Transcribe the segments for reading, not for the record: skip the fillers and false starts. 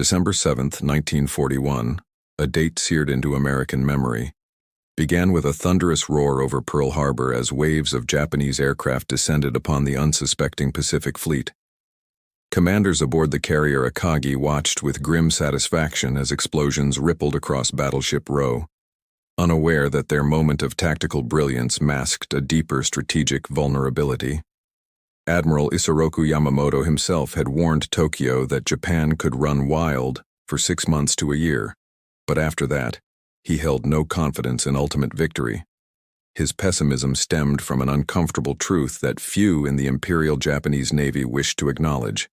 December 7, 1941, a date seared into American memory, began with a thunderous roar over Pearl Harbor as waves of Japanese aircraft descended upon the unsuspecting Pacific Fleet. Commanders aboard the carrier Akagi watched with grim satisfaction as explosions rippled across Battleship Row, unaware that their moment of tactical brilliance masked a deeper strategic vulnerability. Admiral Isoroku Yamamoto himself had warned Tokyo that Japan could run wild for 6 months to a year, but after that, he held no confidence in ultimate victory. His pessimism stemmed from an uncomfortable truth that few in the Imperial Japanese Navy wished to acknowledge.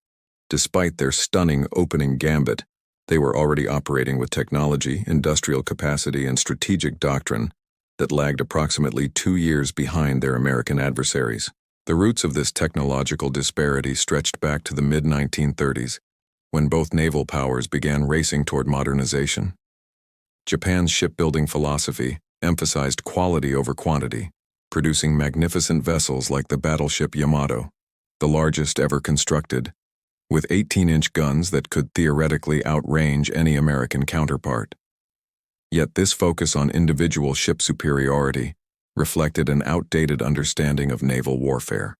Despite their stunning opening gambit, they were already operating with technology, industrial capacity, and strategic doctrine that lagged approximately 2 years behind their American adversaries. The roots of this technological disparity stretched back to the mid-1930s, when both naval powers began racing toward modernization. Japan's shipbuilding philosophy emphasized quality over quantity, producing magnificent vessels like the battleship Yamato, the largest ever constructed, with 18-inch guns that could theoretically outrange any American counterpart. Yet this focus on individual ship superiority reflected an outdated understanding of naval warfare.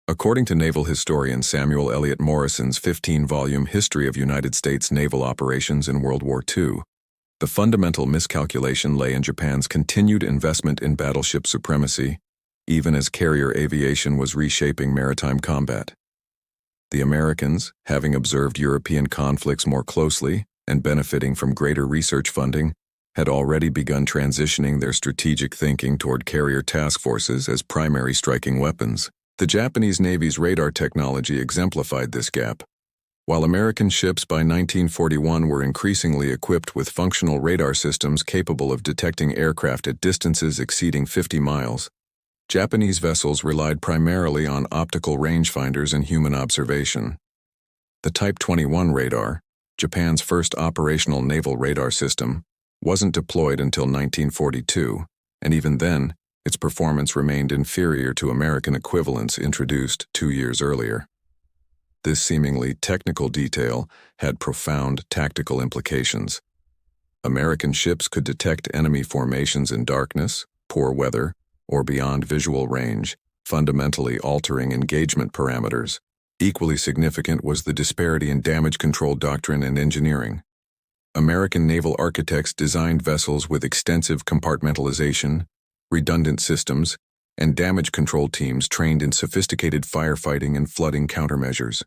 According to naval historian Samuel Eliot Morrison's 15-volume History of United States Naval Operations in World War II, the fundamental miscalculation lay in Japan's continued investment in battleship supremacy, even as carrier aviation was reshaping maritime combat. The Americans, having observed European conflicts more closely and benefiting from greater research funding, had already begun transitioning their strategic thinking toward carrier task forces as primary striking weapons. The Japanese Navy's radar technology exemplified this gap. While American ships by 1941 were increasingly equipped with functional radar systems capable of detecting aircraft at distances exceeding 50 miles, Japanese vessels relied primarily on optical rangefinders and human observation. The Type 21 radar, Japan's first operational naval radar system, wasn't deployed until 1942, and even then, its performance remained inferior to American equivalents introduced 2 years earlier. This seemingly technical detail had profound tactical implications. American ships could detect enemy formations in darkness, poor weather, or beyond visual range, fundamentally altering engagement parameters. Equally significant was the disparity in damage control doctrine and engineering. American naval architects designed vessels with extensive compartmentalization, redundant systems, and damage control teams trained in sophisticated firefighting and flooding countermeasures.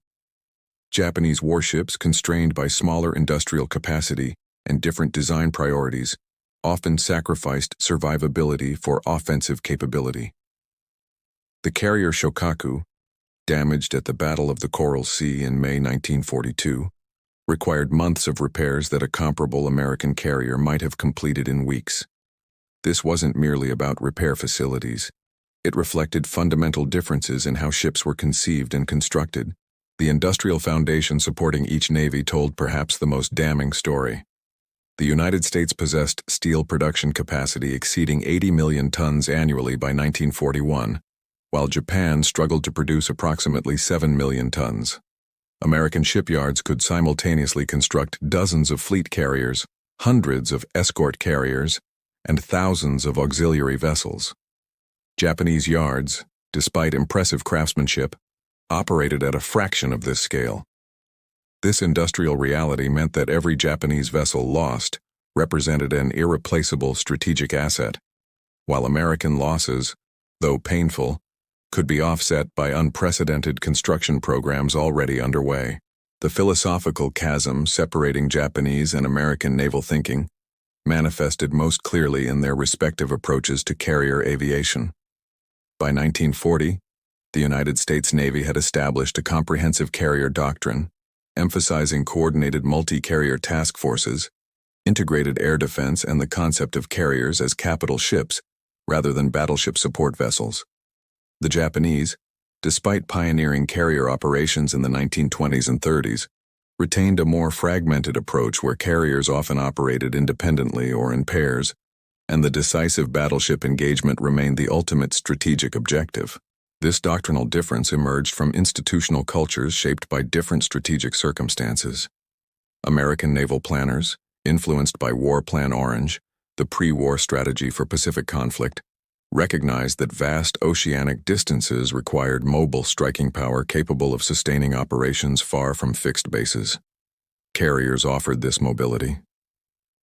Japanese warships, constrained by smaller industrial capacity and different design priorities, often sacrificed survivability for offensive capability. The carrier Shokaku, damaged at the Battle of the Coral Sea in May 1942, required months of repairs that a comparable American carrier might have completed in weeks. This wasn't merely about repair facilities. It reflected fundamental differences in how ships were conceived and constructed. The industrial foundation supporting each navy told perhaps the most damning story. The United States possessed steel production capacity exceeding 80 million tons annually by 1941, while Japan struggled to produce approximately 7 million tons. American shipyards could simultaneously construct dozens of fleet carriers, hundreds of escort carriers, and thousands of auxiliary vessels. Japanese yards, despite impressive craftsmanship, operated at a fraction of this scale. This industrial reality meant that every Japanese vessel lost represented an irreplaceable strategic asset, while American losses, though painful, could be offset by unprecedented construction programs already underway. The philosophical chasm separating Japanese and American naval thinking manifested most clearly in their respective approaches to carrier aviation. By 1940, the United States Navy had established a comprehensive carrier doctrine, emphasizing coordinated multi-carrier task forces, integrated air defense, and the concept of carriers as capital ships rather than battleship support vessels. The Japanese, despite pioneering carrier operations in the 1920s and 30s, retained a more fragmented approach where carriers often operated independently or in pairs, and the decisive battleship engagement remained the ultimate strategic objective. This doctrinal difference emerged from institutional cultures shaped by different strategic circumstances. American naval planners, influenced by War Plan Orange, the pre-war strategy for Pacific conflict, recognized that vast oceanic distances required mobile striking power capable of sustaining operations far from fixed bases. Carriers offered this mobility.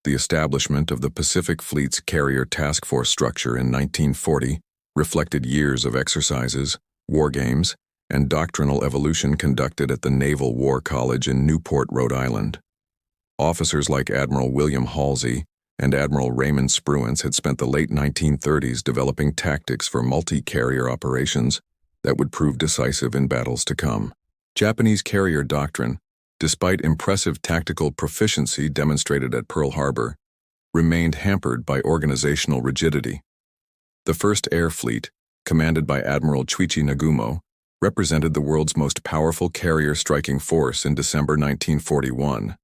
The establishment of the Pacific Fleet's Carrier Task Force structure in 1940 reflected years of exercises, war games, and doctrinal evolution conducted at the Naval War College in Newport, Rhode Island. Officers like Admiral William Halsey and Admiral Raymond Spruance had spent the late 1930s developing tactics for multi-carrier operations that would prove decisive in battles to come. Japanese carrier doctrine, despite impressive tactical proficiency demonstrated at Pearl Harbor, remained hampered by organizational rigidity. The First Air Fleet, commanded by Admiral Chuichi Nagumo, represented the world's most powerful carrier striking force in December 1941.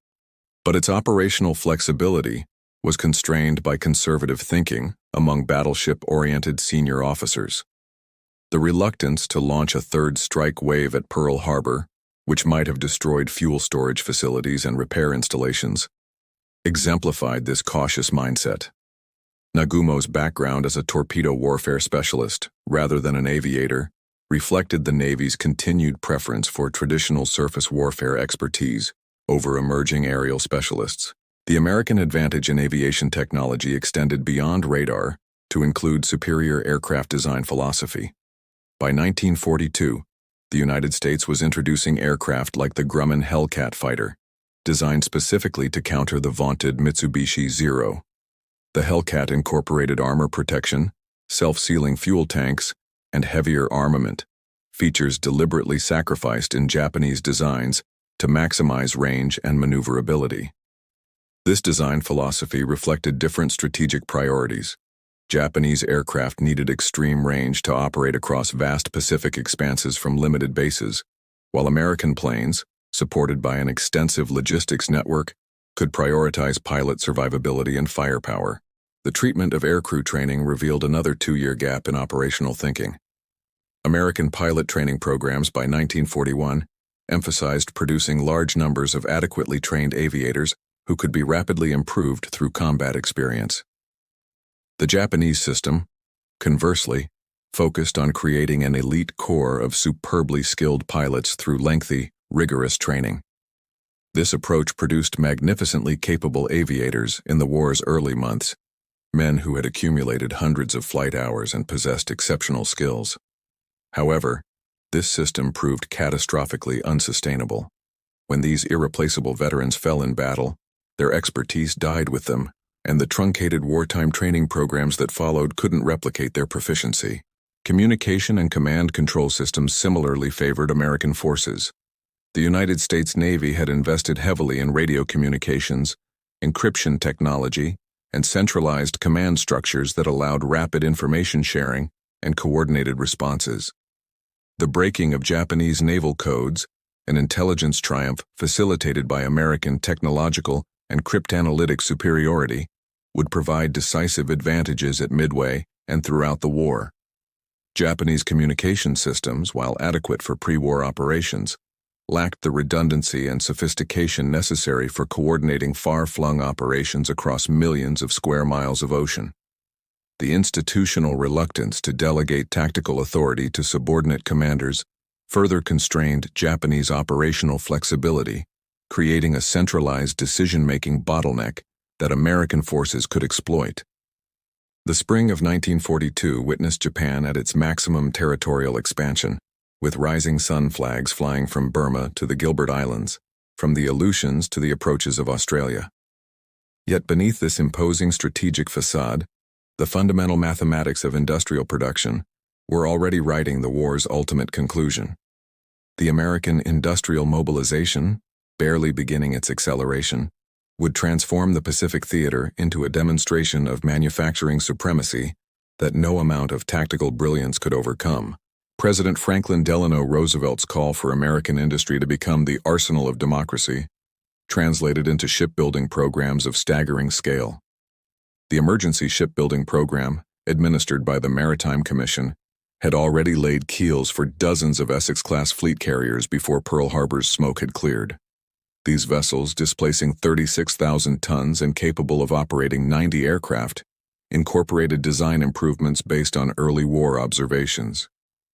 But its operational flexibility was constrained by conservative thinking among battleship-oriented senior officers. The reluctance to launch a third strike wave at Pearl Harbor, which might have destroyed fuel storage facilities and repair installations, exemplified this cautious mindset. Nagumo's background as a torpedo warfare specialist, rather than an aviator, reflected the Navy's continued preference for traditional surface warfare expertise over emerging aerial specialists. The American advantage in aviation technology extended beyond radar to include superior aircraft design philosophy. By 1942, the United States was introducing aircraft like the Grumman Hellcat fighter, designed specifically to counter the vaunted Mitsubishi Zero. The Hellcat incorporated armor protection, self-sealing fuel tanks, and heavier armament, features deliberately sacrificed in Japanese designs to maximize range and maneuverability. This design philosophy reflected different strategic priorities. Japanese aircraft needed extreme range to operate across vast Pacific expanses from limited bases, while American planes, supported by an extensive logistics network, could prioritize pilot survivability and firepower. The treatment of aircrew training revealed another 2-year gap in operational thinking. American pilot training programs by 1941 emphasized producing large numbers of adequately trained aviators who could be rapidly improved through combat experience. The Japanese system, conversely, focused on creating an elite corps of superbly skilled pilots through lengthy, rigorous training. This approach produced magnificently capable aviators in the war's early months, men who had accumulated hundreds of flight hours and possessed exceptional skills. However, this system proved catastrophically unsustainable. When these irreplaceable veterans fell in battle, their expertise died with them, and the truncated wartime training programs that followed couldn't replicate their proficiency. Communication and command control systems similarly favored American forces. The United States Navy had invested heavily in radio communications, encryption technology, and centralized command structures that allowed rapid information sharing and coordinated responses. The breaking of Japanese naval codes, an intelligence triumph facilitated by American technological and cryptanalytic superiority, would provide decisive advantages at Midway and throughout the war. Japanese communication systems, while adequate for pre-war operations, lacked the redundancy and sophistication necessary for coordinating far-flung operations across millions of square miles of ocean. The institutional reluctance to delegate tactical authority to subordinate commanders further constrained Japanese operational flexibility, creating a centralized decision-making bottleneck that American forces could exploit. The spring of 1942 witnessed Japan at its maximum territorial expansion, with rising sun flags flying from Burma to the Gilbert Islands, from the Aleutians to the approaches of Australia. Yet beneath this imposing strategic facade, the fundamental mathematics of industrial production were already writing the war's ultimate conclusion. The American industrial mobilization, barely beginning its acceleration, would transform the Pacific theater into a demonstration of manufacturing supremacy that no amount of tactical brilliance could overcome. President Franklin Delano Roosevelt's call for American industry to become the arsenal of democracy translated into shipbuilding programs of staggering scale. The emergency shipbuilding program, administered by the Maritime Commission, had already laid keels for dozens of Essex-class fleet carriers before Pearl Harbor's smoke had cleared. These vessels, displacing 36,000 tons and capable of operating 90 aircraft, incorporated design improvements based on early war observations.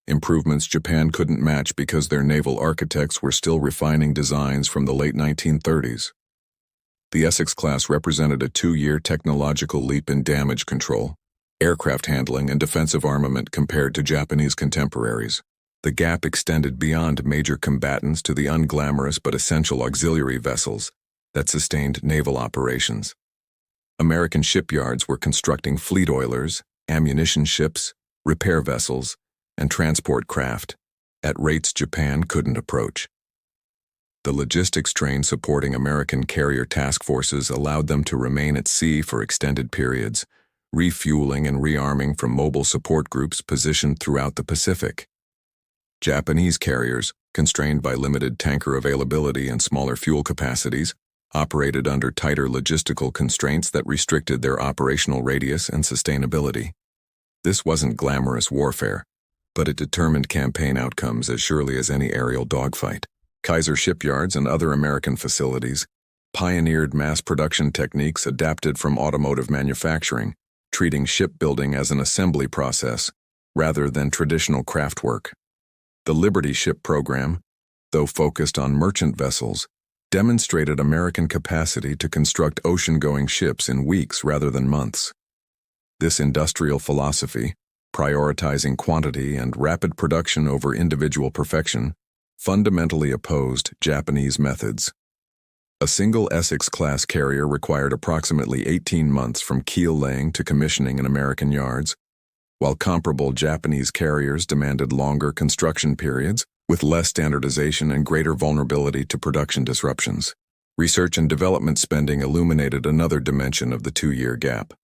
Improvements Japan couldn't match because their naval architects were still refining designs from the late 1930s. The Essex class represented a 2-year technological leap in damage control, aircraft handling, and defensive armament compared to Japanese contemporaries. The gap extended beyond major combatants to the unglamorous but essential auxiliary vessels that sustained naval operations. American shipyards were constructing fleet oilers, ammunition ships, repair vessels, and transport craft at rates Japan couldn't approach. The logistics train supporting American carrier task forces allowed them to remain at sea for extended periods, refueling and rearming from mobile support groups positioned throughout the Pacific. Japanese carriers, constrained by limited tanker availability and smaller fuel capacities, operated under tighter logistical constraints that restricted their operational radius and sustainability. This wasn't glamorous warfare, but it determined campaign outcomes as surely as any aerial dogfight. Kaiser shipyards and other American facilities pioneered mass production techniques adapted from automotive manufacturing, treating shipbuilding as an assembly process rather than traditional craft work. The Liberty Ship program, though focused on merchant vessels, demonstrated American capacity to construct ocean-going ships in weeks rather than months. This industrial philosophy, prioritizing quantity and rapid production over individual perfection, fundamentally opposed Japanese methods. A single Essex-class carrier required approximately 18 months from keel laying to commissioning in American yards, while comparable Japanese carriers demanded longer construction periods with less standardization and greater vulnerability to production disruptions. Research and development spending illuminated another dimension of the 2-year gap.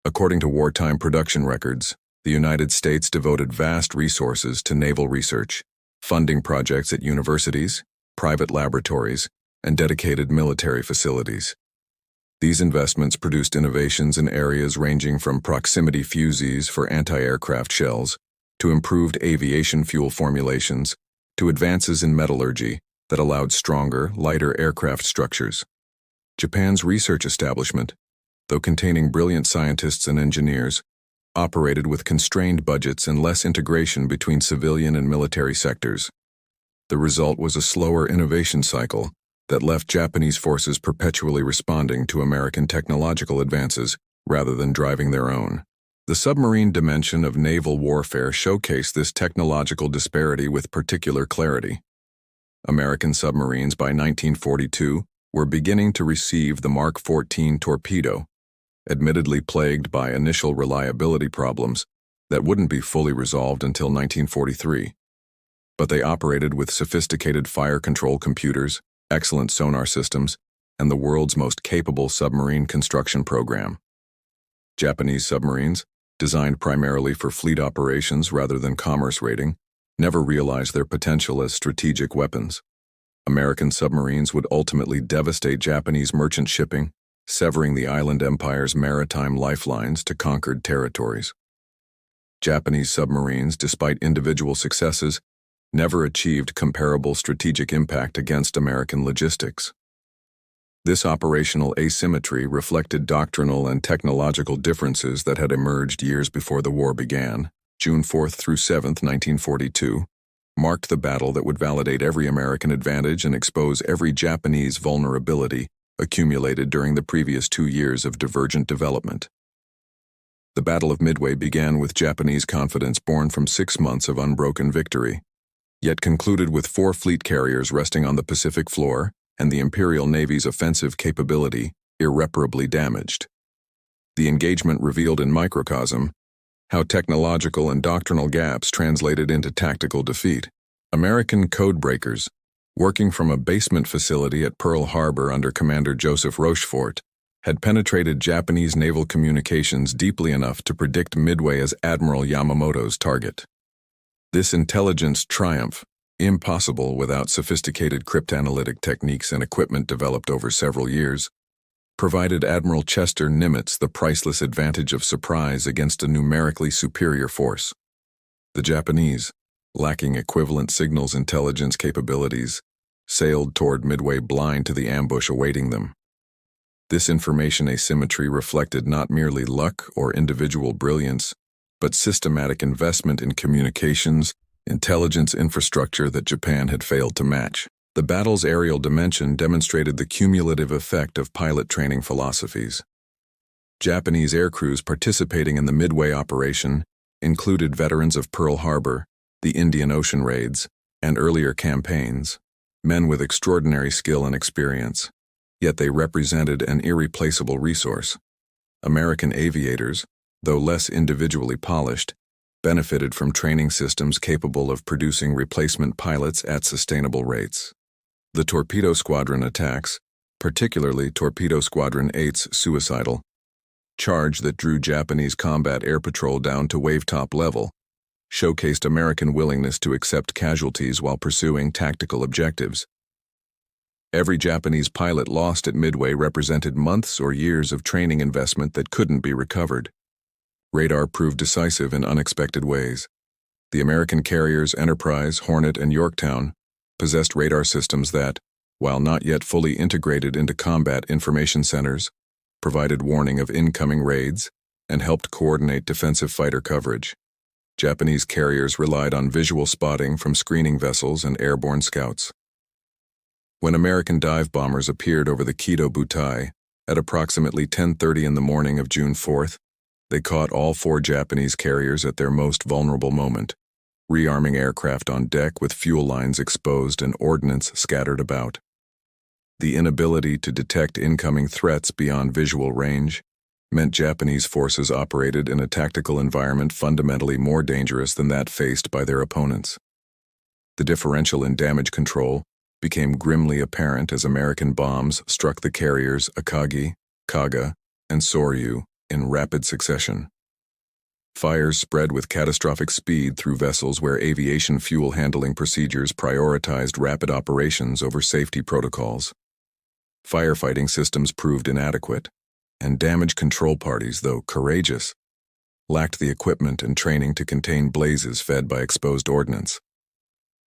According to wartime production records, the United States devoted vast resources to naval research, funding projects at universities, private laboratories, and dedicated military facilities. These investments produced innovations in areas ranging from proximity fusees for anti-aircraft shells, to improved aviation fuel formulations, to advances in metallurgy that allowed stronger, lighter aircraft structures. Japan's research establishment, though containing brilliant scientists and engineers, operated with constrained budgets and less integration between civilian and military sectors. The result was a slower innovation cycle that left Japanese forces perpetually responding to American technological advances rather than driving their own. The submarine dimension of naval warfare showcased this technological disparity with particular clarity. American submarines by 1942 were beginning to receive the Mark 14 torpedo, admittedly plagued by initial reliability problems that wouldn't be fully resolved until 1943. But they operated with sophisticated fire control computers, excellent sonar systems, and the world's most capable submarine construction program. Japanese submarines, designed primarily for fleet operations rather than commerce raiding, never realized their potential as strategic weapons. American submarines would ultimately devastate Japanese merchant shipping, severing the island empire's maritime lifelines to conquered territories. Japanese submarines, despite individual successes, never achieved comparable strategic impact against American logistics. This operational asymmetry reflected doctrinal and technological differences that had emerged years before the war began. June 4 through 7, 1942, marked the battle that would validate every American advantage and expose every Japanese vulnerability accumulated during the previous 2 years of divergent development. The Battle of Midway began with Japanese confidence born from 6 months of unbroken victory, yet concluded with 4 fleet carriers resting on the Pacific floor and the Imperial Navy's offensive capability irreparably damaged. The engagement revealed in microcosm how technological and doctrinal gaps translated into tactical defeat. American codebreakers, working from a basement facility at Pearl Harbor under Commander Joseph Rochefort, had penetrated Japanese naval communications deeply enough to predict Midway as Admiral Yamamoto's target. This intelligence triumph, impossible without sophisticated cryptanalytic techniques and equipment developed over several years, provided Admiral Chester Nimitz the priceless advantage of surprise against a numerically superior force. The Japanese, lacking equivalent signals intelligence capabilities, sailed toward Midway blind to the ambush awaiting them. This information asymmetry reflected not merely luck or individual brilliance, but systematic investment in communications, intelligence infrastructure that Japan had failed to match. The battle's aerial dimension demonstrated the cumulative effect of pilot training philosophies. Japanese aircrews participating in the Midway operation included veterans of Pearl Harbor, the Indian Ocean raids, and earlier campaigns, men with extraordinary skill and experience. Yet they represented an irreplaceable resource. American aviators, though less individually polished, benefited from training systems capable of producing replacement pilots at sustainable rates. The torpedo squadron attacks, particularly Torpedo Squadron 8's suicidal charge that drew Japanese combat air patrol down to wave-top level, showcased American willingness to accept casualties while pursuing tactical objectives. Every Japanese pilot lost at Midway represented months or years of training investment that couldn't be recovered. Radar proved decisive in unexpected ways. The American carriers Enterprise, Hornet, and Yorktown possessed radar systems that, while not yet fully integrated into combat information centers, provided warning of incoming raids and helped coordinate defensive fighter coverage. Japanese carriers relied on visual spotting from screening vessels and airborne scouts. When American dive bombers appeared over the Kido Butai at approximately 10:30 in the morning of June 4th, they caught all 4 Japanese carriers at their most vulnerable moment, rearming aircraft on deck with fuel lines exposed and ordnance scattered about. The inability to detect incoming threats beyond visual range meant Japanese forces operated in a tactical environment fundamentally more dangerous than that faced by their opponents. The differential in damage control became grimly apparent as American bombs struck the carriers Akagi, Kaga, and Soryu in rapid succession. Fires spread with catastrophic speed through vessels where aviation fuel handling procedures prioritized rapid operations over safety protocols. Firefighting systems proved inadequate, and damage control parties, though courageous, lacked the equipment and training to contain blazes fed by exposed ordnance.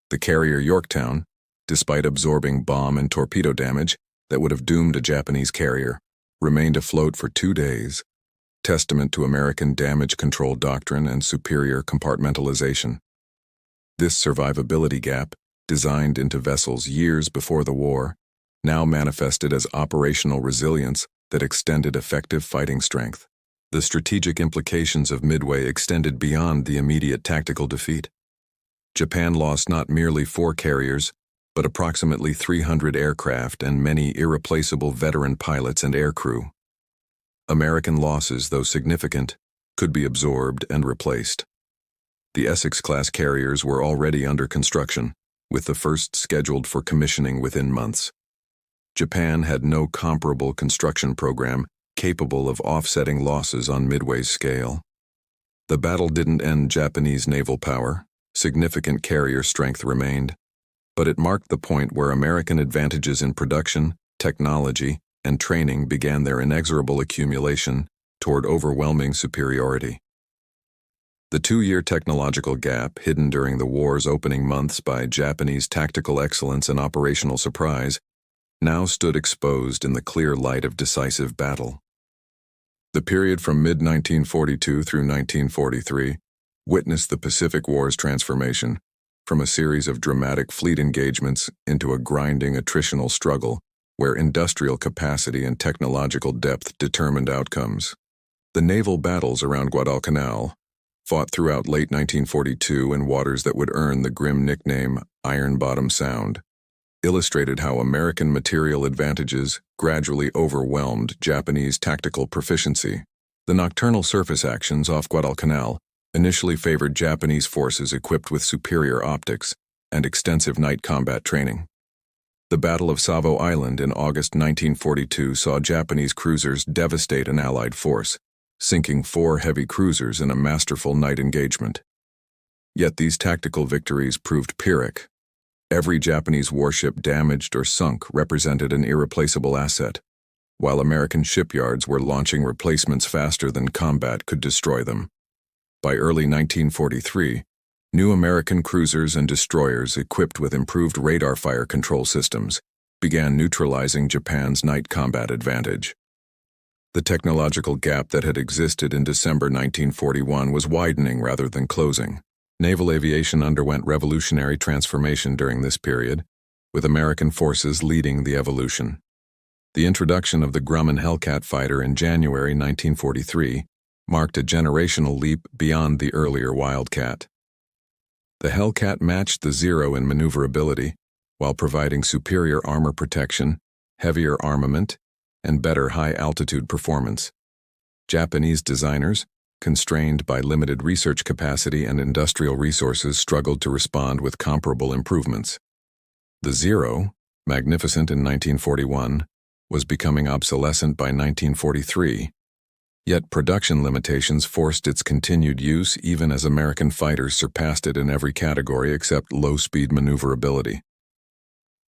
The carrier Yorktown, despite absorbing bomb and torpedo damage that would have doomed a Japanese carrier, remained afloat for 2 days, testament to American damage control doctrine and superior compartmentalization. This survivability gap, designed into vessels years before the war, now manifested as operational resilience that extended effective fighting strength. The strategic implications of Midway extended beyond the immediate tactical defeat. Japan lost not merely 4 carriers, but approximately 300 aircraft and many irreplaceable veteran pilots and aircrew. American losses, though significant, could be absorbed and replaced. The Essex-class carriers were already under construction, with the first scheduled for commissioning within months. Japan had no comparable construction program capable of offsetting losses on Midway's scale. The battle didn't end Japanese naval power. Significant carrier strength remained, but it marked the point where American advantages in production, technology, and training began their inexorable accumulation toward overwhelming superiority. The 2-year technological gap hidden during the war's opening months by Japanese tactical excellence and operational surprise now stood exposed in the clear light of decisive battle. The period from mid-1942 through 1943 witnessed the Pacific War's transformation from a series of dramatic fleet engagements into a grinding attritional struggle where industrial capacity and technological depth determined outcomes. The naval battles around Guadalcanal, fought throughout late 1942 in waters that would earn the grim nickname Iron Bottom Sound, illustrated how American material advantages gradually overwhelmed Japanese tactical proficiency. The nocturnal surface actions off Guadalcanal initially favored Japanese forces equipped with superior optics and extensive night combat training. The Battle of Savo Island in August 1942 saw Japanese cruisers devastate an Allied force, sinking 4 heavy cruisers in a masterful night engagement. Yet these tactical victories proved Pyrrhic. Every Japanese warship damaged or sunk represented an irreplaceable asset, while American shipyards were launching replacements faster than combat could destroy them. By early 1943, New American cruisers and destroyers equipped with improved radar fire control systems began neutralizing Japan's night combat advantage. The technological gap that had existed in December 1941 was widening rather than closing. Naval aviation underwent revolutionary transformation during this period, with American forces leading the evolution. The introduction of the Grumman Hellcat fighter in January 1943 marked a generational leap beyond the earlier Wildcat. The Hellcat matched the Zero in maneuverability, while providing superior armor protection, heavier armament, and better high-altitude performance. Japanese designers, constrained by limited research capacity and industrial resources, struggled to respond with comparable improvements. The Zero, magnificent in 1941, was becoming obsolescent by 1943, yet production limitations forced its continued use even as American fighters surpassed it in every category except low-speed maneuverability.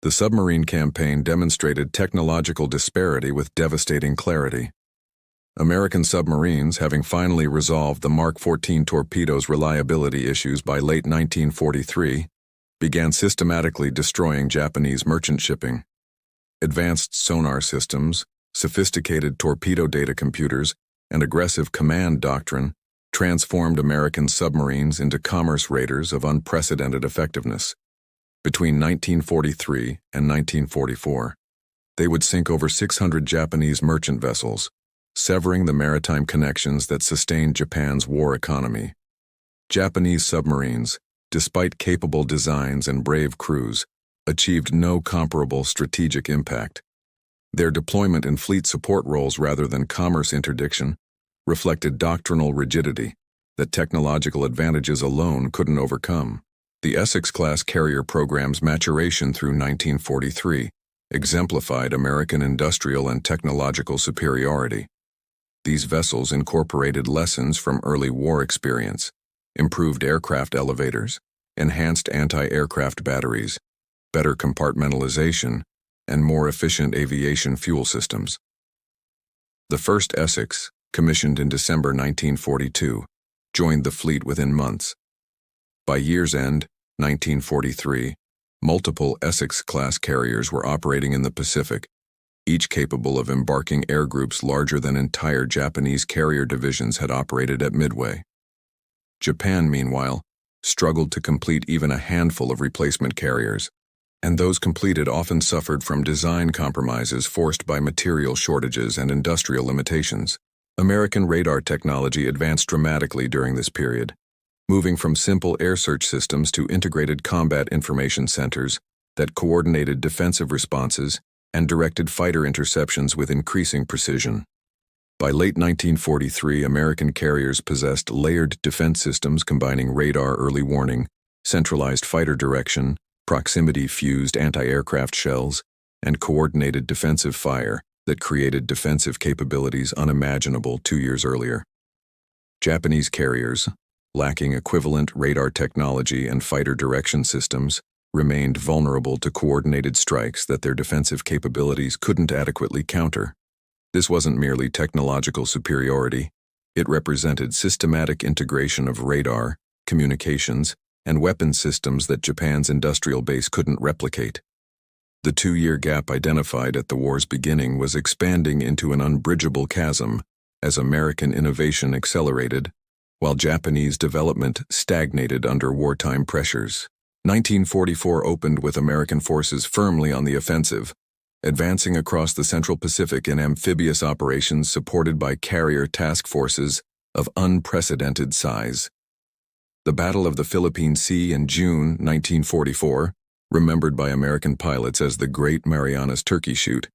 The submarine campaign demonstrated technological disparity with devastating clarity. American submarines, having finally resolved the Mark 14 torpedoes' reliability issues by late 1943, began systematically destroying Japanese merchant shipping. Advanced sonar systems, sophisticated torpedo data computers, and aggressive command doctrine transformed American submarines into commerce raiders of unprecedented effectiveness. Between 1943 and 1944, they would sink over 600 Japanese merchant vessels, severing the maritime connections that sustained Japan's war economy. Japanese submarines, despite capable designs and brave crews, achieved no comparable strategic impact. Their deployment in fleet support roles rather than commerce interdiction reflected doctrinal rigidity that technological advantages alone couldn't overcome. The Essex-class carrier program's maturation through 1943 exemplified American industrial and technological superiority. These vessels incorporated lessons from early war experience, improved aircraft elevators, enhanced anti-aircraft batteries, better compartmentalization, and more efficient aviation fuel systems. The first Essex, commissioned in December 1942, joined the fleet within months. By year's end, 1943, multiple Essex-class carriers were operating in the Pacific, each capable of embarking air groups larger than entire Japanese carrier divisions had operated at Midway. Japan, meanwhile, struggled to complete even a handful of replacement carriers, and those completed often suffered from design compromises forced by material shortages and industrial limitations. American radar technology advanced dramatically during this period, moving from simple air search systems to integrated combat information centers that coordinated defensive responses and directed fighter interceptions with increasing precision. By late 1943, American carriers possessed layered defense systems combining radar early warning, centralized fighter direction, proximity-fused anti-aircraft shells, and coordinated defensive fire that created defensive capabilities unimaginable 2 years earlier. Japanese carriers, lacking equivalent radar technology and fighter direction systems, remained vulnerable to coordinated strikes that their defensive capabilities couldn't adequately counter. This wasn't merely technological superiority, it represented systematic integration of radar, communications, and weapon systems that Japan's industrial base couldn't replicate. The 2-year gap identified at the war's beginning was expanding into an unbridgeable chasm as American innovation accelerated, while Japanese development stagnated under wartime pressures. 1944 opened with American forces firmly on the offensive, advancing across the Central Pacific in amphibious operations supported by carrier task forces of unprecedented size. The Battle of the Philippine Sea in June 1944, remembered by American pilots as the Great Marianas Turkey Shoot,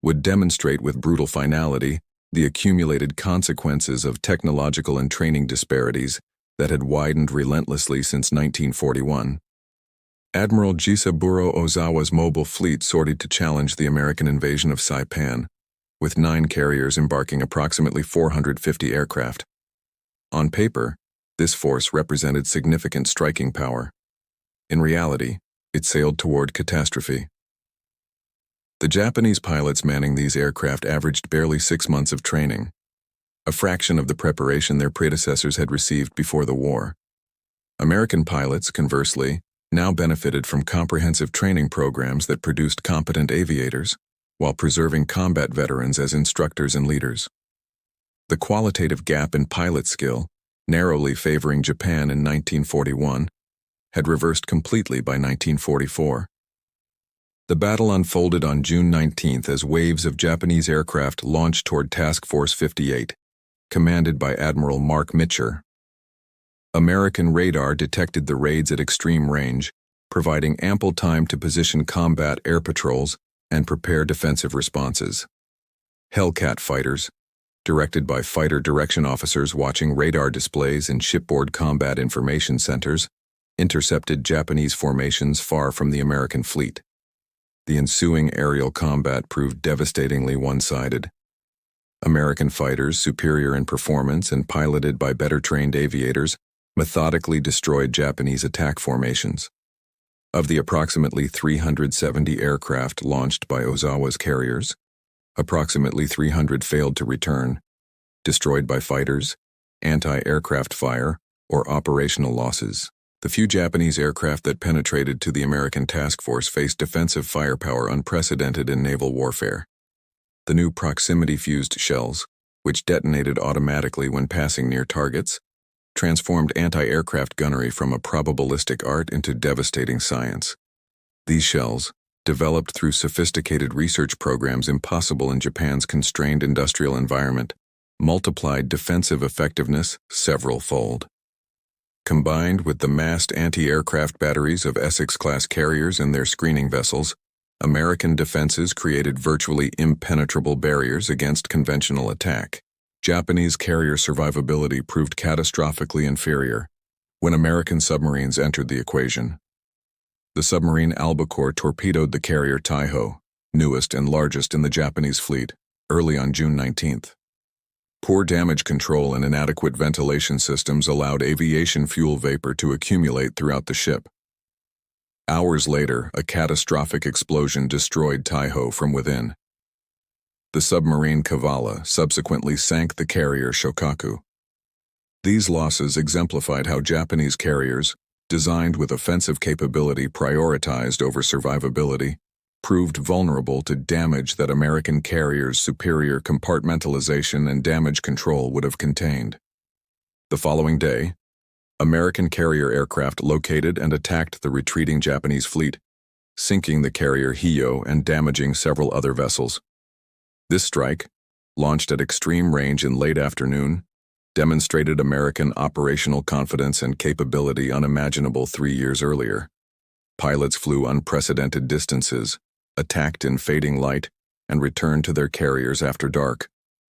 would demonstrate with brutal finality the accumulated consequences of technological and training disparities that had widened relentlessly since 1941. Admiral Jisaburo Ozawa's mobile fleet sorted to challenge the American invasion of Saipan, with 9 carriers embarking approximately 450 aircraft. On paper, this force represented significant striking power. In reality, it sailed toward catastrophe. The Japanese pilots manning these aircraft averaged barely 6 months of training, a fraction of the preparation their predecessors had received before the war. American pilots, conversely, now benefited from comprehensive training programs that produced competent aviators, while preserving combat veterans as instructors and leaders. The qualitative gap in pilot skill, narrowly favoring Japan in 1941, had reversed completely by 1944. The battle unfolded on June 19 as waves of Japanese aircraft launched toward Task Force 58, commanded by Admiral Mark Mitcher. American radar detected the raids at extreme range, providing ample time to position combat air patrols and prepare defensive responses. Hellcat fighters, directed by fighter direction officers watching radar displays in shipboard combat information centers, intercepted Japanese formations far from the American fleet. The ensuing aerial combat proved devastatingly one-sided. American fighters, superior in performance and piloted by better-trained aviators, methodically destroyed Japanese attack formations. Of the approximately 370 aircraft launched by Ozawa's carriers, approximately 300 failed to return, destroyed by fighters, anti-aircraft fire, or operational losses. The few Japanese aircraft that penetrated to the American task force faced defensive firepower unprecedented in naval warfare. The new proximity-fused shells, which detonated automatically when passing near targets, transformed anti-aircraft gunnery from a probabilistic art into devastating science. These shells, developed through sophisticated research programs impossible in Japan's constrained industrial environment, multiplied defensive effectiveness several-fold. Combined with the massed anti-aircraft batteries of Essex-class carriers and their screening vessels, American defenses created virtually impenetrable barriers against conventional attack. Japanese carrier survivability proved catastrophically inferior when American submarines entered the equation. The submarine Albacore torpedoed the carrier Taiho, newest and largest in the Japanese fleet, early on June 19th. Poor damage control and inadequate ventilation systems allowed aviation fuel vapor to accumulate throughout the ship. Hours later, a catastrophic explosion destroyed Taiho from within. The submarine Kavala subsequently sank the carrier Shokaku. These losses exemplified how Japanese carriers, designed with offensive capability prioritized over survivability, proved vulnerable to damage that American carriers' superior compartmentalization and damage control would have contained. The following day, American carrier aircraft located and attacked the retreating Japanese fleet, sinking the carrier Hiyo and damaging several other vessels. This strike, launched at extreme range in late afternoon, demonstrated American operational confidence and capability unimaginable 3 years earlier. Pilots flew unprecedented distances, attacked in fading light, and returned to their carriers after dark,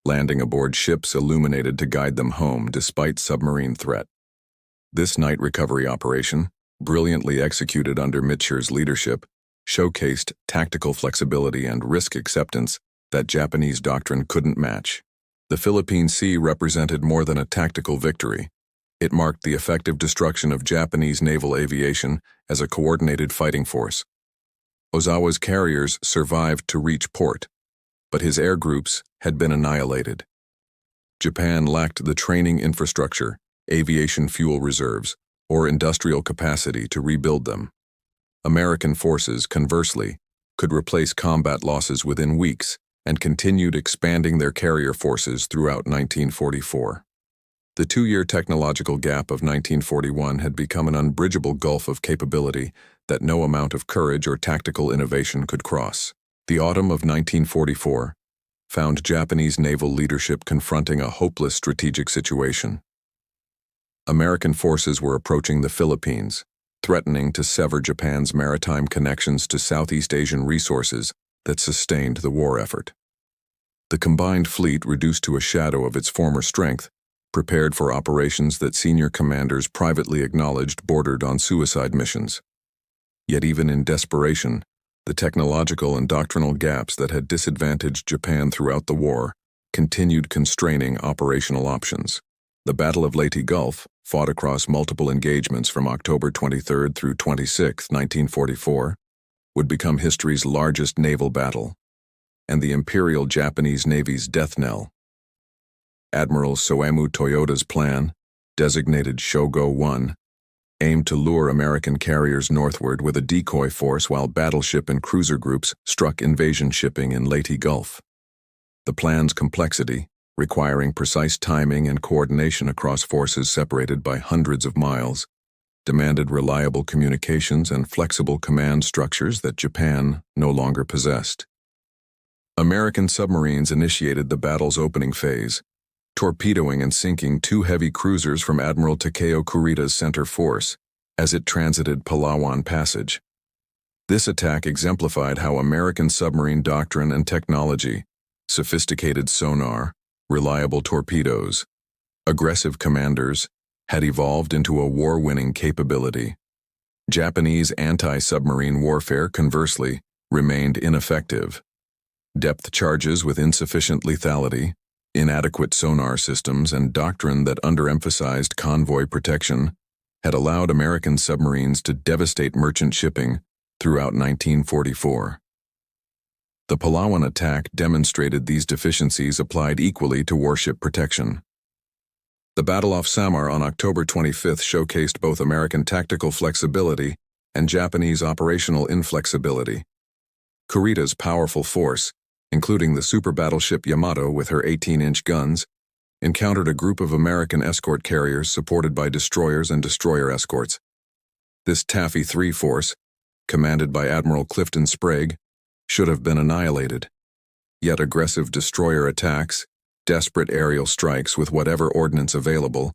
landing aboard ships illuminated to guide them home despite submarine threat. This night recovery operation, brilliantly executed under Mitcher's leadership, showcased tactical flexibility and risk acceptance that Japanese doctrine couldn't match. The Philippine Sea represented more than a tactical victory. It marked the effective destruction of Japanese naval aviation as a coordinated fighting force. Ozawa's carriers survived to reach port, but his air groups had been annihilated. Japan lacked the training infrastructure, aviation fuel reserves, or industrial capacity to rebuild them. American forces, conversely, could replace combat losses within weeks and continued expanding their carrier forces throughout 1944. The 2-year technological gap of 1941 had become an unbridgeable gulf of capability that no amount of courage or tactical innovation could cross. The autumn of 1944 found Japanese naval leadership confronting a hopeless strategic situation. American forces were approaching the Philippines, threatening to sever Japan's maritime connections to Southeast Asian resources that sustained the war effort. The combined fleet, reduced to a shadow of its former strength, prepared for operations that senior commanders privately acknowledged bordered on suicide missions. Yet even in desperation, the technological and doctrinal gaps that had disadvantaged Japan throughout the war continued constraining operational options. The Battle of Leyte Gulf, fought across multiple engagements from October 23 through 26, 1944, would become history's largest naval battle, and the Imperial Japanese Navy's death knell. Admiral Soemu Toyoda's plan, designated Shogo 1, aimed to lure American carriers northward with a decoy force while battleship and cruiser groups struck invasion shipping in Leyte Gulf. The plan's complexity, requiring precise timing and coordination across forces separated by hundreds of miles, demanded reliable communications and flexible command structures that Japan no longer possessed. American submarines initiated the battle's opening phase, torpedoing and sinking two heavy cruisers from Admiral Takeo Kurita's center force as it transited Palawan Passage. This attack exemplified how American submarine doctrine and technology, sophisticated sonar, reliable torpedoes, aggressive commanders, had evolved into a war-winning capability. Japanese anti-submarine warfare, conversely, remained ineffective. Depth charges with insufficient lethality, inadequate sonar systems, and doctrine that underemphasized convoy protection had allowed American submarines to devastate merchant shipping throughout 1944. The Palawan attack demonstrated these deficiencies applied equally to warship protection. The Battle off Samar on October 25 showcased both American tactical flexibility and Japanese operational inflexibility. Kurita's powerful force, including the super battleship Yamato with her 18-inch guns, encountered a group of American escort carriers supported by destroyers and destroyer escorts. This Taffy 3 force, commanded by Admiral Clifton Sprague, should have been annihilated. Yet aggressive destroyer attacks, desperate aerial strikes with whatever ordnance available,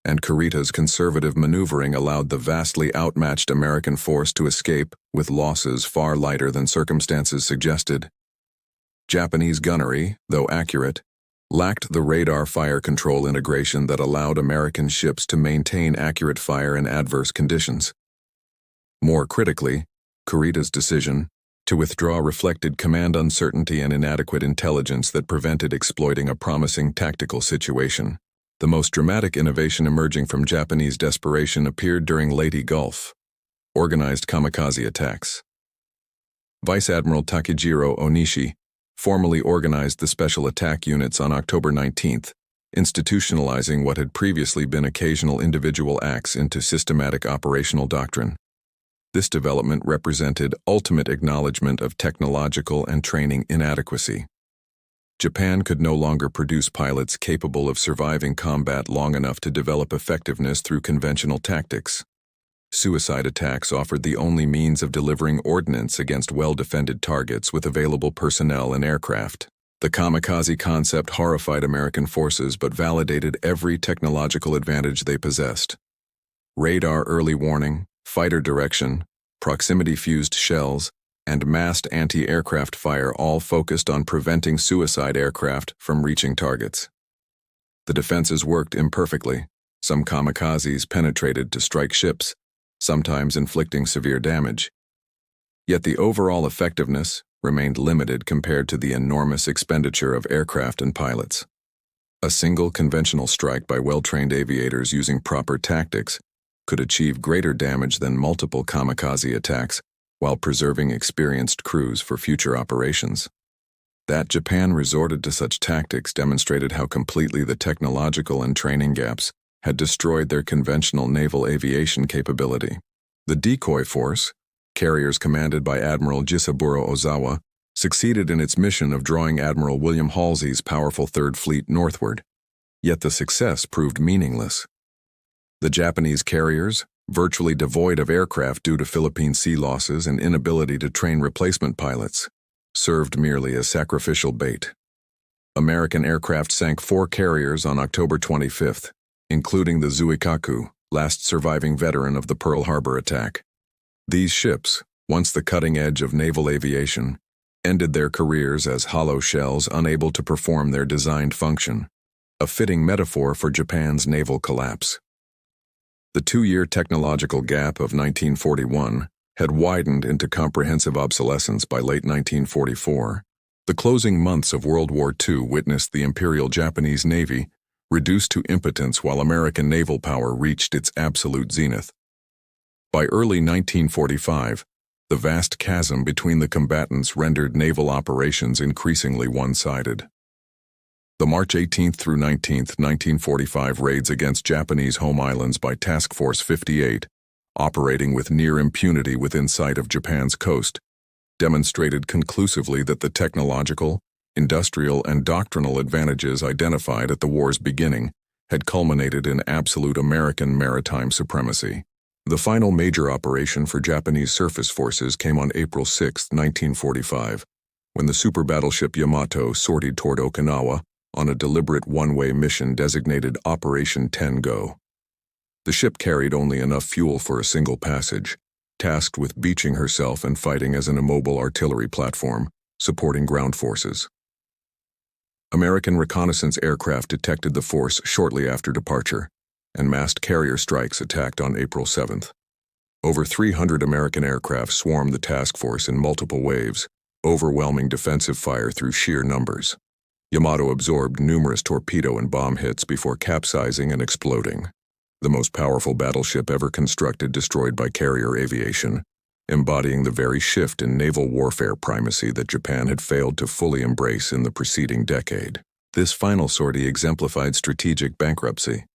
and Kurita's conservative maneuvering allowed the vastly outmatched American force to escape with losses far lighter than circumstances suggested. Japanese gunnery, though accurate, lacked the radar fire control integration that allowed American ships to maintain accurate fire in adverse conditions. More critically, Kurita's decision to withdraw reflected command uncertainty and inadequate intelligence that prevented exploiting a promising tactical situation. The most dramatic innovation emerging from Japanese desperation appeared during Leyte Gulf, organized kamikaze attacks. Vice Admiral Takejiro Onishi formally organized the special attack units on October 19, institutionalizing what had previously been occasional individual acts into systematic operational doctrine. This development represented ultimate acknowledgement of technological and training inadequacy. Japan could no longer produce pilots capable of surviving combat long enough to develop effectiveness through conventional tactics. Suicide attacks offered the only means of delivering ordnance against well-defended targets with available personnel and aircraft. The kamikaze concept horrified American forces but validated every technological advantage they possessed. Radar early warning, fighter direction, proximity-fused shells, and massed anti-aircraft fire all focused on preventing suicide aircraft from reaching targets. The defenses worked imperfectly. Some kamikazes penetrated to strike ships, sometimes inflicting severe damage. Yet the overall effectiveness remained limited compared to the enormous expenditure of aircraft and pilots. A single conventional strike by well-trained aviators using proper tactics could achieve greater damage than multiple kamikaze attacks while preserving experienced crews for future operations. That Japan resorted to such tactics demonstrated how completely the technological and training gaps had destroyed their conventional naval aviation capability. The decoy force, carriers commanded by Admiral Jisaburo Ozawa, succeeded in its mission of drawing Admiral William Halsey's powerful Third Fleet northward. Yet the success proved meaningless. The Japanese carriers, virtually devoid of aircraft due to Philippine Sea losses and inability to train replacement pilots, served merely as sacrificial bait. American aircraft sank 4 carriers on October 25, including the Zuikaku, last surviving veteran of the Pearl Harbor attack. These ships, once the cutting edge of naval aviation, ended their careers as hollow shells unable to perform their designed function, a fitting metaphor for Japan's naval collapse. The 2-year technological gap of 1941 had widened into comprehensive obsolescence by late 1944. The closing months of World War II witnessed the Imperial Japanese Navy reduced to impotence while American naval power reached its absolute zenith. By early 1945, the vast chasm between the combatants rendered naval operations increasingly one-sided. The March 18 through 19, 1945 raids against Japanese home islands by Task Force 58 operating with near impunity within sight of Japan's coast, demonstrated conclusively that the technological, industrial, and doctrinal advantages identified at the war's beginning had culminated in absolute American maritime supremacy. The final major operation for Japanese surface forces came on April 6, 1945, when the super battleship Yamato sortied toward Okinawa on a deliberate one-way mission designated Operation 10 Go. The ship carried only enough fuel for a single passage, tasked with beaching herself and fighting as an immobile artillery platform, supporting ground forces. American reconnaissance aircraft detected the force shortly after departure, and massed carrier strikes attacked on April 7th. Over 300 American aircraft swarmed the task force in multiple waves, overwhelming defensive fire through sheer numbers. Yamato absorbed numerous torpedo and bomb hits before capsizing and exploding. The most powerful battleship ever constructed destroyed by carrier aviation, embodying the very shift in naval warfare primacy that Japan had failed to fully embrace in the preceding decade. This final sortie exemplified strategic bankruptcy.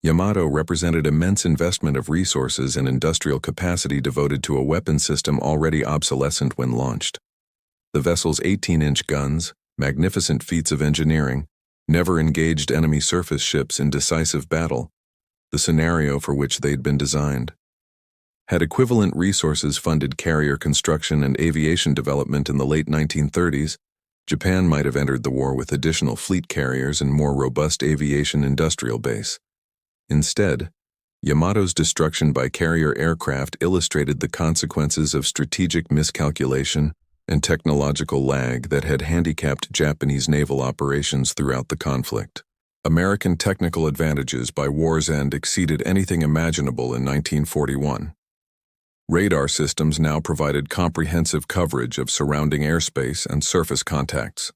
Yamato represented immense investment of resources and industrial capacity devoted to a weapon system already obsolescent when launched. The vessel's 18-inch guns, magnificent feats of engineering, never engaged enemy surface ships in decisive battle, the scenario for which they'd been designed. Had equivalent resources funded carrier construction and aviation development in the late 1930s, Japan might have entered the war with additional fleet carriers and more robust aviation industrial base. Instead, Yamato's destruction by carrier aircraft illustrated the consequences of strategic miscalculation and technological lag that had handicapped Japanese naval operations throughout the conflict. American technical advantages by war's end exceeded anything imaginable in 1941. Radar systems now provided comprehensive coverage of surrounding airspace and surface contacts.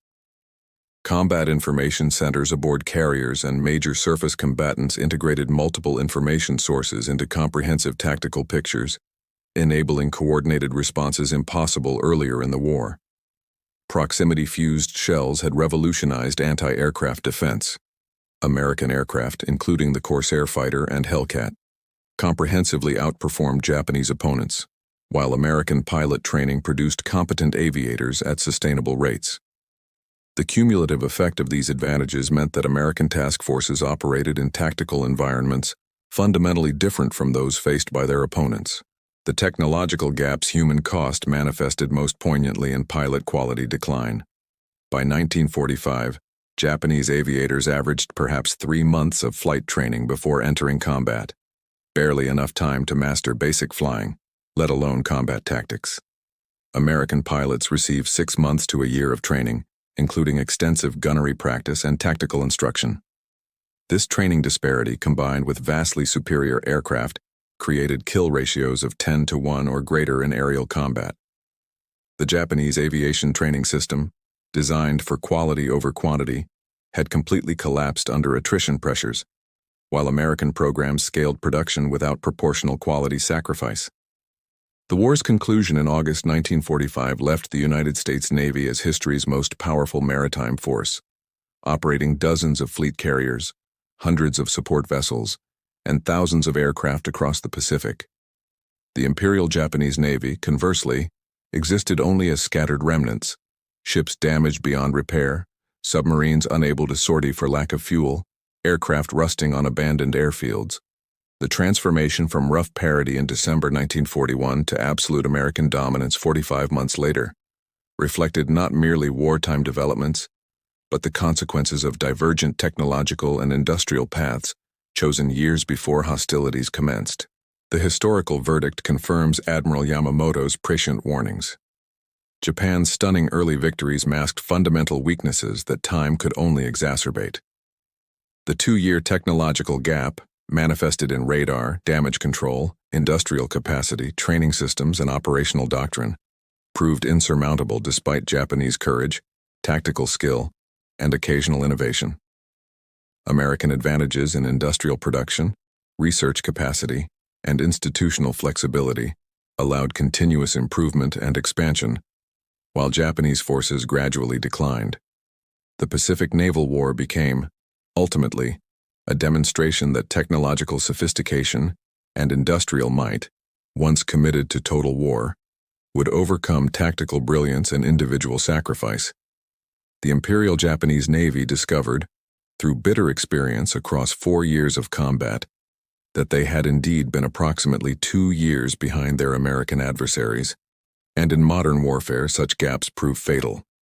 Combat information centers aboard carriers and major surface combatants integrated multiple information sources into comprehensive tactical pictures, enabling coordinated responses impossible earlier in the war. Proximity-fused shells had revolutionized anti-aircraft defense. American aircraft, including the Corsair fighter and Hellcat, comprehensively outperformed Japanese opponents, while American pilot training produced competent aviators at sustainable rates. The cumulative effect of these advantages meant that American task forces operated in tactical environments fundamentally different from those faced by their opponents. The technological gap's human cost manifested most poignantly in pilot quality decline. By 1945, Japanese aviators averaged perhaps 3 months of flight training before entering combat, barely enough time to master basic flying, let alone combat tactics. American pilots received 6 months to a year of training, including extensive gunnery practice and tactical instruction. This training disparity, combined with vastly superior aircraft, created kill ratios of 10-to-1 or greater in aerial combat. The Japanese aviation training system, designed for quality over quantity, had completely collapsed under attrition pressures, while American programs scaled production without proportional quality sacrifice. The war's conclusion in August 1945 left the United States Navy as history's most powerful maritime force, operating dozens of fleet carriers, hundreds of support vessels, and thousands of aircraft across the Pacific. The Imperial Japanese Navy, conversely, existed only as scattered remnants, ships damaged beyond repair, submarines unable to sortie for lack of fuel, aircraft rusting on abandoned airfields. The transformation from rough parity in December 1941 to absolute American dominance 45 months later reflected not merely wartime developments, but the consequences of divergent technological and industrial paths chosen years before hostilities commenced. The historical verdict confirms Admiral Yamamoto's prescient warnings. Japan's stunning early victories masked fundamental weaknesses that time could only exacerbate. The 2-year technological gap, manifested in radar, damage control, industrial capacity, training systems, and operational doctrine, proved insurmountable despite Japanese courage, tactical skill, and occasional innovation. American advantages in industrial production, research capacity, and institutional flexibility allowed continuous improvement and expansion, while Japanese forces gradually declined. The Pacific Naval War became, ultimately, a demonstration that technological sophistication, and industrial might, once committed to total war, would overcome tactical brilliance and individual sacrifice. The Imperial Japanese Navy discovered, through bitter experience across 4 years of combat, that they had indeed been approximately 2 years behind their American adversaries, and in modern warfare such gaps prove fatal.